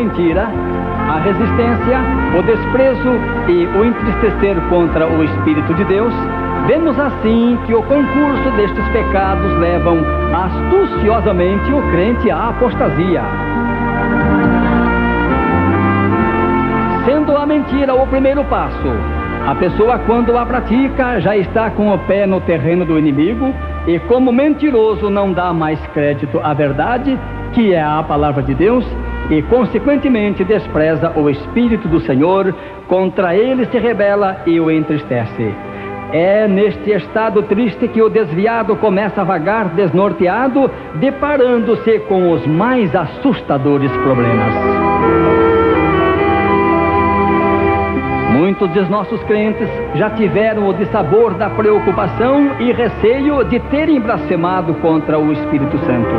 mentira, a resistência, o desprezo e o entristecer contra o Espírito de Deus, vemos assim que o concurso destes pecados levam astuciosamente o crente à apostasia. Sendo a mentira o primeiro passo, a pessoa, quando a pratica, já está com o pé no terreno do inimigo e, como mentiroso, não dá mais crédito à verdade, que é a palavra de Deus, e consequentemente despreza o Espírito do Senhor, contra ele se rebela e o entristece. É neste estado triste que o desviado começa a vagar desnorteado, deparando-se com os mais assustadores problemas. Muitos dos nossos crentes já tiveram o dissabor da preocupação e receio de terem blasfemado contra o Espírito Santo,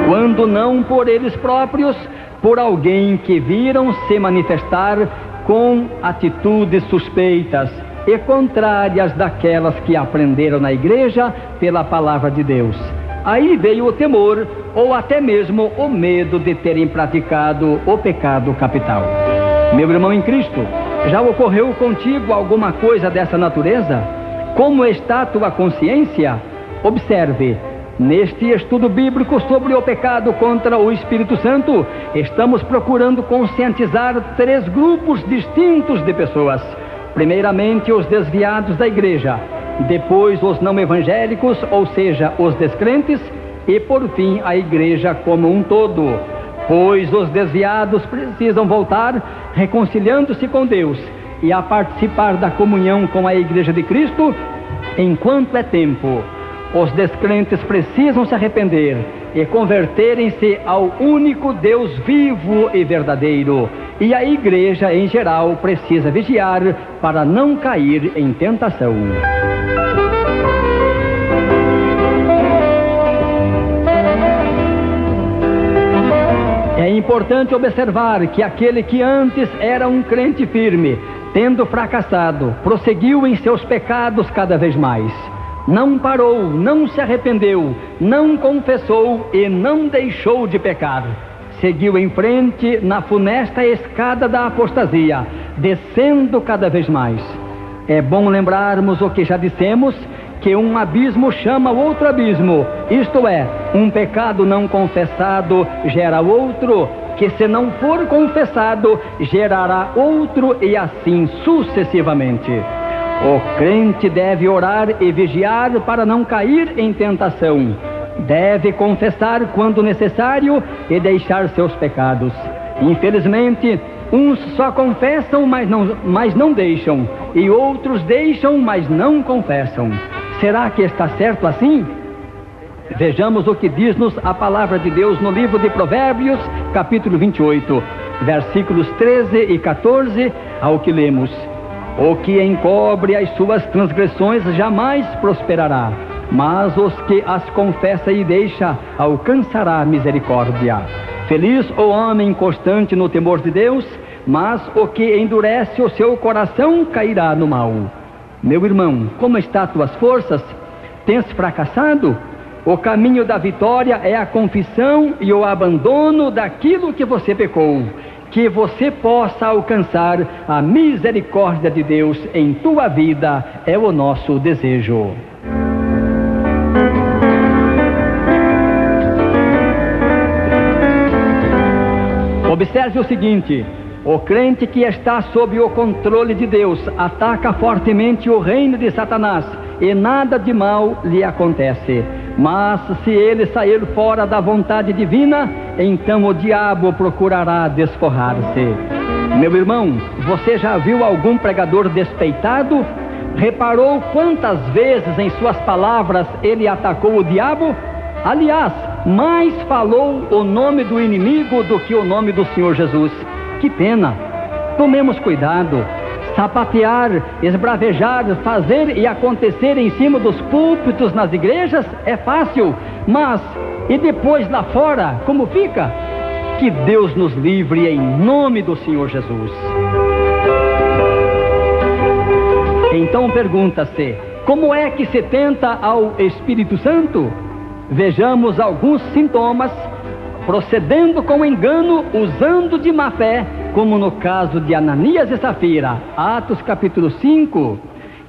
quando não por eles próprios, por alguém que viram se manifestar com atitudes suspeitas e contrárias daquelas que aprenderam na igreja pela palavra de Deus. Aí veio o temor ou até mesmo o medo de terem praticado o pecado capital. Meu irmão em Cristo, já ocorreu contigo alguma coisa dessa natureza? Como está tua consciência? Observe, neste estudo bíblico sobre o pecado contra o Espírito Santo, estamos procurando conscientizar 3 grupos distintos de pessoas. Primeiramente, os desviados da igreja, depois os não evangélicos, ou seja, os descrentes, e por fim a igreja como um todo. Pois os desviados precisam voltar, reconciliando-se com Deus e a participar da comunhão com a Igreja de Cristo enquanto é tempo. Os descrentes precisam se arrepender e converterem-se ao único Deus vivo e verdadeiro. E a igreja em geral precisa vigiar para não cair em tentação. É importante observar que aquele que antes era um crente firme, tendo fracassado, prosseguiu em seus pecados cada vez mais. Não parou, não se arrependeu, não confessou e não deixou de pecar. Seguiu em frente na funesta escada da apostasia, descendo cada vez mais. É bom lembrarmos o que já dissemos, que um abismo chama outro abismo, isto é, um pecado não confessado gera outro, que se não for confessado, gerará outro e assim sucessivamente. O crente deve orar e vigiar para não cair em tentação. Deve confessar quando necessário e deixar seus pecados. Infelizmente, uns só confessam, mas não deixam, e outros deixam, mas não confessam. Será que está certo assim? Vejamos o que diz-nos a palavra de Deus no livro de Provérbios, capítulo 28, versículos 13 e 14, ao que lemos: O que encobre as suas transgressões jamais prosperará, mas os que as confessa e deixa alcançará misericórdia. Feliz o homem constante no temor de Deus, mas o que endurece o seu coração cairá no mal. Meu irmão, como estão tuas forças? Tens fracassado? O caminho da vitória é a confissão e o abandono daquilo que você pecou, que você possa alcançar a misericórdia de Deus em tua vida, é o nosso desejo. Observe o seguinte: o crente que está sob o controle de Deus ataca fortemente o reino de Satanás e nada de mal lhe acontece. Mas se ele sair fora da vontade divina, então o diabo procurará desforrar-se. Meu irmão, você já viu algum pregador despeitado? Reparou quantas vezes em suas palavras ele atacou o diabo? Aliás, mais falou o nome do inimigo do que o nome do Senhor Jesus. Que pena! Tomemos cuidado. Sapatear, esbravejar, fazer e acontecer em cima dos púlpitos nas igrejas é fácil, mas e depois lá fora, como fica? Que Deus nos livre em nome do Senhor Jesus. Então pergunta-se, como é que se tenta ao Espírito Santo? Vejamos alguns sintomas procedendo com engano, usando de má fé, como no caso de Ananias e Safira, Atos capítulo 5,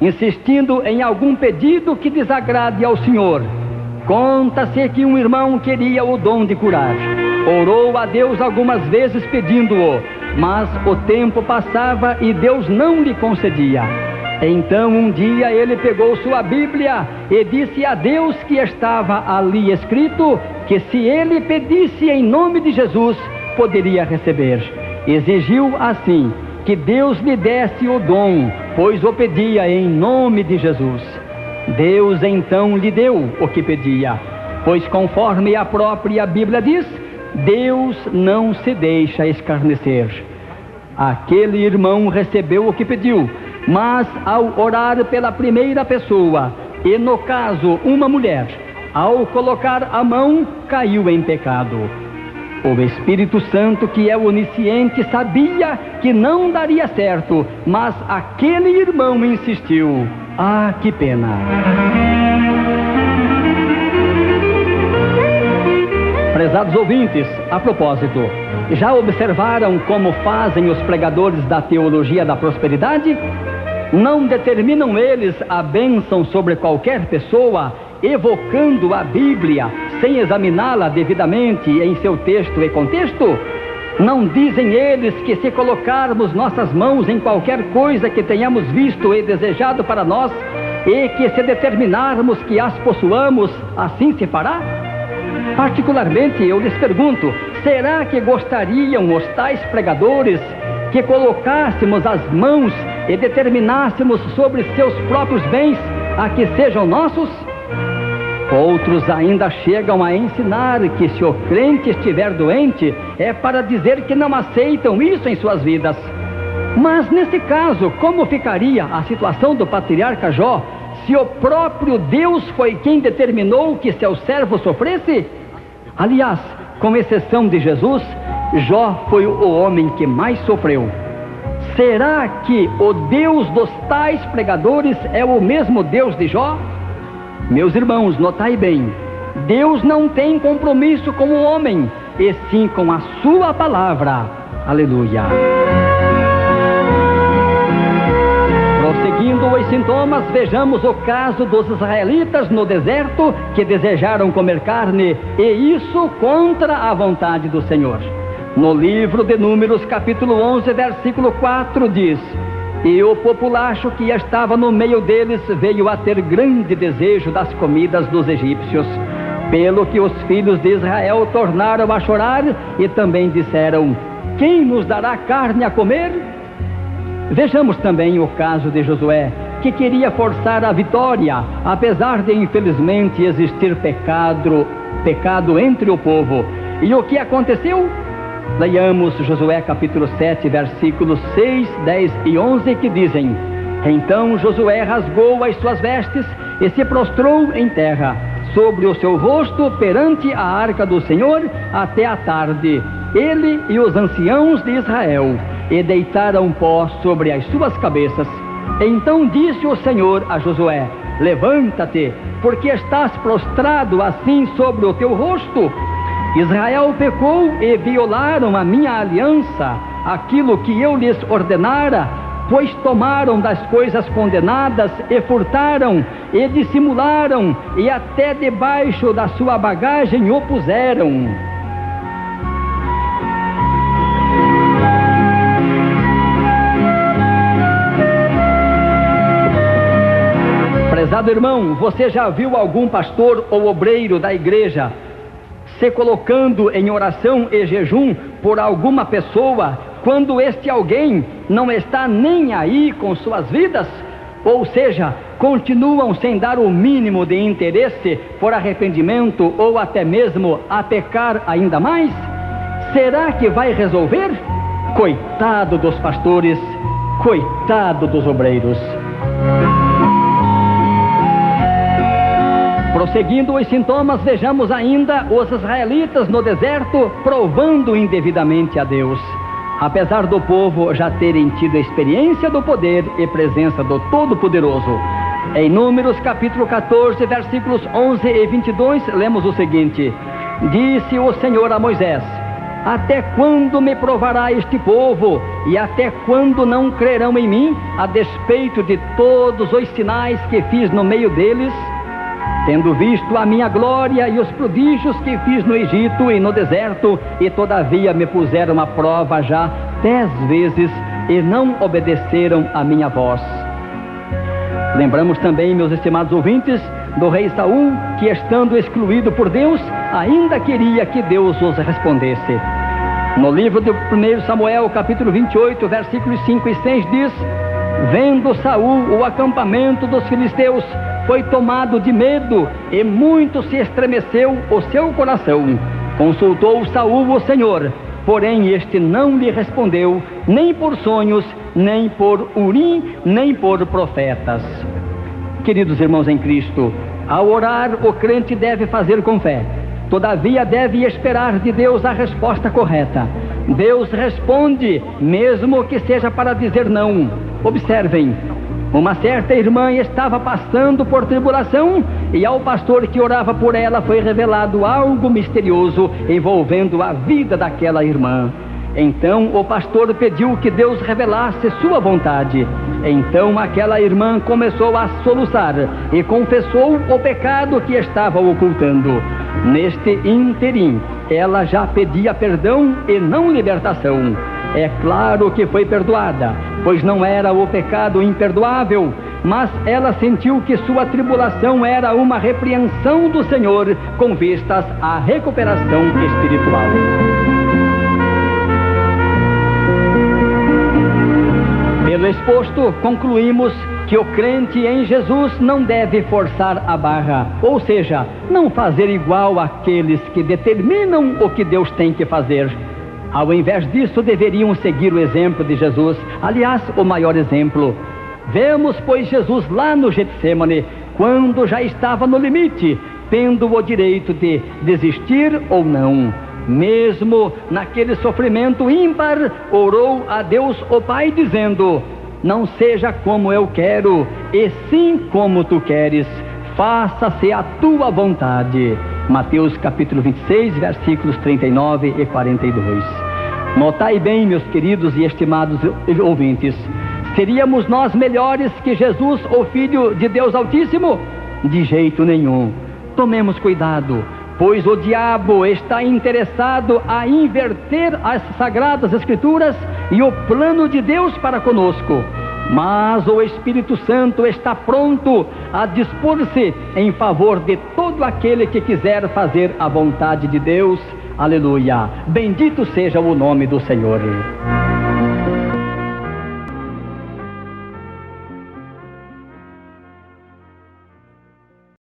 insistindo em algum pedido que desagrade ao Senhor. Conta-se que um irmão queria o dom de curar. Orou a Deus algumas vezes pedindo-o, mas o tempo passava e Deus não lhe concedia. Então um dia ele pegou sua Bíblia e disse a Deus que estava ali escrito que se ele pedisse em nome de Jesus, poderia receber. Exigiu assim que Deus lhe desse o dom, pois o pedia em nome de Jesus. Deus então lhe deu o que pedia, pois conforme a própria Bíblia diz, Deus não se deixa escarnecer. Aquele irmão recebeu o que pediu, mas ao orar pela primeira pessoa, e no caso uma mulher, ao colocar a mão, caiu em pecado. O Espírito Santo, que é onisciente, sabia que não daria certo, mas aquele irmão insistiu. Ah, que pena! Prezados ouvintes, a propósito, já observaram como fazem os pregadores da teologia da prosperidade? Não determinam eles a bênção sobre qualquer pessoa, evocando a Bíblia, sem examiná-la devidamente em seu texto e contexto? Não dizem eles que se colocarmos nossas mãos em qualquer coisa que tenhamos visto e desejado para nós, e que se determinarmos que as possuamos, assim se fará? Particularmente eu lhes pergunto, será que gostariam os tais pregadores que colocássemos as mãos e determinássemos sobre seus próprios bens a que sejam nossos? Outros ainda chegam a ensinar que se o crente estiver doente, é para dizer que não aceitam isso em suas vidas. Mas nesse caso, como ficaria a situação do patriarca Jó, se o próprio Deus foi quem determinou que seu servo sofresse? Aliás, com exceção de Jesus, Jó foi o homem que mais sofreu. Será que o Deus dos tais pregadores é o mesmo Deus de Jó? Meus irmãos, notai bem, Deus não tem compromisso com o homem, e sim com a sua palavra. Aleluia. Prosseguindo os sintomas, vejamos o caso dos israelitas no deserto que desejaram comer carne, e isso contra a vontade do Senhor. No livro de Números, capítulo 11, versículo 4, diz: E o populacho que estava no meio deles veio a ter grande desejo das comidas dos egípcios, pelo que os filhos de Israel tornaram a chorar e também disseram: Quem nos dará carne a comer? Vejamos também o caso de Josué, que queria forçar a vitória, apesar de infelizmente existir pecado entre o povo. E o que aconteceu? Leiamos Josué capítulo 7, versículos 6, 10 e 11, que dizem: Então Josué rasgou as suas vestes e se prostrou em terra, sobre o seu rosto perante a arca do Senhor até a tarde, ele e os anciãos de Israel, e deitaram pó sobre as suas cabeças. Então disse o Senhor a Josué: Levanta-te, porque estás prostrado assim sobre o teu rosto? Israel pecou e violaram a minha aliança, aquilo que eu lhes ordenara, pois tomaram das coisas condenadas e furtaram e dissimularam, e até debaixo da sua bagagem o puseram. Prezado irmão, você já viu algum pastor ou obreiro da igreja se colocando em oração e jejum por alguma pessoa, quando este alguém não está nem aí com suas vidas? Ou seja, continuam sem dar o mínimo de interesse por arrependimento ou até mesmo a pecar ainda mais? Será que vai resolver? Coitado dos pastores, coitado dos obreiros. Prosseguindo os sintomas, vejamos ainda os israelitas no deserto provando indevidamente a Deus. Apesar do povo já terem tido experiência do poder e presença do Todo-Poderoso. Em Números capítulo 14, versículos 11 e 22, lemos o seguinte: disse o Senhor a Moisés: até quando me provará este povo? E até quando não crerão em mim, a despeito de todos os sinais que fiz no meio deles? Tendo visto a minha glória e os prodígios que fiz no Egito e no deserto, e todavia me puseram à prova já 10 vezes, e não obedeceram a minha voz. Lembramos também, meus estimados ouvintes, do rei Saul, que estando excluído por Deus, ainda queria que Deus os respondesse. No livro de 1 Samuel, capítulo 28, versículos 5 e 6 diz: vendo Saul o acampamento dos filisteus, foi tomado de medo, e muito se estremeceu o seu coração. Consultou Saul o Senhor, porém este não lhe respondeu, nem por sonhos, nem por Urim, nem por profetas. Queridos irmãos em Cristo, ao orar, o crente deve fazer com fé. Todavia deve esperar de Deus a resposta correta. Deus responde, mesmo que seja para dizer não. Observem, uma certa irmã estava passando por tribulação, e ao pastor que orava por ela foi revelado algo misterioso envolvendo a vida daquela irmã. Então o pastor pediu que Deus revelasse sua vontade. Então aquela irmã começou a soluçar e confessou o pecado que estava ocultando. Neste ínterim, ela já pedia perdão e não libertação. É claro que foi perdoada, pois não era o pecado imperdoável, mas ela sentiu que sua tribulação era uma repreensão do Senhor com vistas à recuperação espiritual. Pelo exposto, concluímos que o crente em Jesus não deve forçar a barra, ou seja, não fazer igual àqueles que determinam o que Deus tem que fazer. Ao invés disso, deveriam seguir o exemplo de Jesus, aliás, o maior exemplo. Vemos, pois, Jesus lá no Getsêmani, quando já estava no limite, tendo o direito de desistir ou não. Mesmo naquele sofrimento ímpar, orou a Deus o Pai dizendo: não seja como eu quero, e sim como tu queres, faça-se a tua vontade. Mateus capítulo 26, versículos 39 e 42. Notai bem, meus queridos e estimados ouvintes, seríamos nós melhores que Jesus, o Filho de Deus Altíssimo? De jeito nenhum. Tomemos cuidado, pois o diabo está interessado a inverter as sagradas escrituras e o plano de Deus para conosco. Mas o Espírito Santo está pronto a dispor-se em favor de todo aquele que quiser fazer a vontade de Deus. Aleluia! Bendito seja o nome do Senhor.